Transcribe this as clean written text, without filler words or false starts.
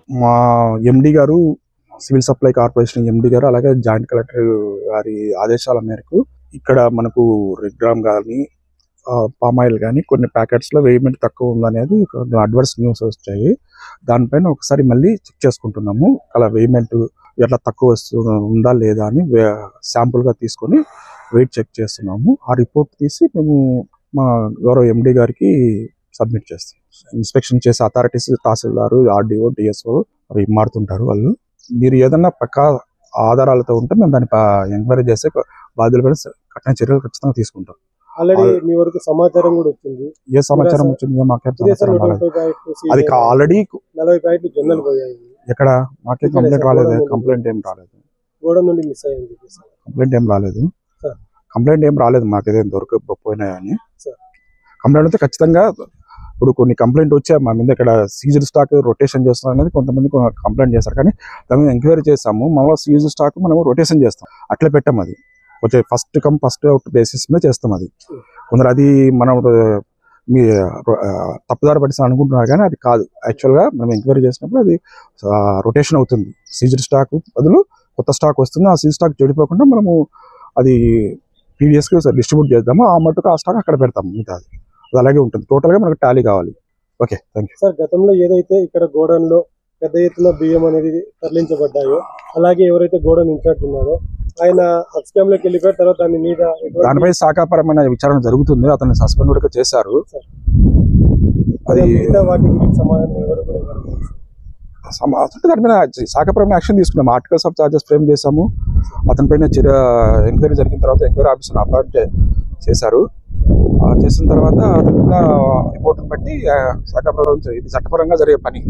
మా ఎండి గారు, civil supply corporation MD గారు, అలాగే జాయింట్ కలెక్టర్ గారి ఆదేశాల మేరకు ఇక్కడ మనకు రెడ్ గ్రామ్ కానీ పామాయిల్ కానీ కొన్ని ప్యాకెట్స్లో వేయమెంట్ తక్కువ ఉందనేది అడ్వర్స్ న్యూస్ వచ్చాయి. దానిపైన ఒకసారి మళ్ళీ చెక్ చేసుకుంటున్నాము. అలా వేయమెంట్ ఎట్లా తక్కువ ఉందా లేదా అని శాంపుల్గా తీసుకొని వెయిట్ చెక్ చేస్తున్నాము. ఆ రిపోర్ట్ తీసి మేము మా గౌరవ ఎండి గారికి సబ్మిట్ చేస్తాం. ఇన్స్పెక్షన్ చేసే అథారిటీస్ తహసీల్దారు, ఆర్డీఓ, డిఎస్ఓ అవి మారుతుంటారు. వాళ్ళు మీరు ఏదన్నా పక్కా ఆధారాలతో ఉంటే మేము దాన్ని ఎంక్వైరీ చేసే బాధ్యులపైన కఠిన చర్యలు ఖచ్చితంగా తీసుకుంటాం. ఆల్రెడీ మీ వరకు సమాచారం కూడా వచ్చింది. ఏ సమాచారం వచ్చింది? అది ఆల్రెడీ 40 ప్యాకెట్లు జొన్నలు పోయాయి. ఎక్కడ మాకే కంప్లైంట్ రాలేదు. కంప్లైంట్ ఏం రాలేదు. గోడౌన్ నుండి మిస్ అయ్యింది. కంప్లైంట్ ఏం రాలేదు. మాకేదేం దొరకపోయినాయని. కంప్లైంట్ అయితే ఖచ్చితంగా ఇప్పుడు కొన్ని కంప్లైంట్ వచ్చాయి మా మీద. ఇక్కడ సీజ్డ్ స్టాక్ రొటేషన్ చేస్తాం అనేది కొంతమంది కంప్లైంట్ చేస్తారు. కానీ దాని మీద ఎంక్వైరీ చేస్తాము. మళ్ళీ సీజ్డ్ స్టాక్ మనము రొటేషన్ చేస్తాం. అట్లా పెట్టాం. అది వచ్చే first come first out basis మీద చేస్తాం. అది కొందరు అది మనం మీ తప్పుదారి పట్టిస్తాను అనుకుంటున్నారు, కానీ అది కాదు. యాక్చువల్గా మనం ఎంక్వైరీ చేసినప్పుడు అది రొటేషన్ అవుతుంది. సీజ్డ్ స్టాక్ బదులు కొత్త స్టాక్ వస్తుంది. ఆ సీజ్ స్టాక్ చెడిపోకుండా మనము అది పీడిఎస్కి డిస్ట్రిబ్యూట్ చేద్దాము. ఆ మట్టుకు ఆ స్టాక్ అక్కడ పెడతాము. మిగతా అది అలాగే ఉంటుంది. టోటల్గా మనకు టాలీ కావాలి. Okay, thank you sir. గతంలో ఏదైతే ఇక్కడ గోడౌన్లో పెద్ద ఎత్తున బియ్యం అనేది తరలించబడ్డాయో, అలాగే ఎవరైతే గోడౌన్ ఇన్ఛార్జ్ ఉన్నారో ఆయన అక్స్కామ్లోకి వెళ్ళిపోయిన తర్వాత దానిపై శాఖాపరమైన విచారణ జరుగుతుంది. అతన్ని సస్పెండ్ కూడా చేశారు. అది వాటి గురించి సమాధానం ఎవరు కూడా దాని మీద శాఖాపరమైన యాక్షన్ తీసుకున్నాము. ఆర్టికల్స్ ఆఫ్ చార్జెస్ ఫ్రేమ్ చేశాము. అతని పైన ఎంక్వైరీ జరిగిన తర్వాత ఎంక్వైరీ ఆఫీసర్ని అపాయింట్ చేశారు. చేసిన తర్వాత అతని రిపోర్ట్ని బట్టి శాఖాపరంగా ఇది చట్టపరంగా జరిగే పని.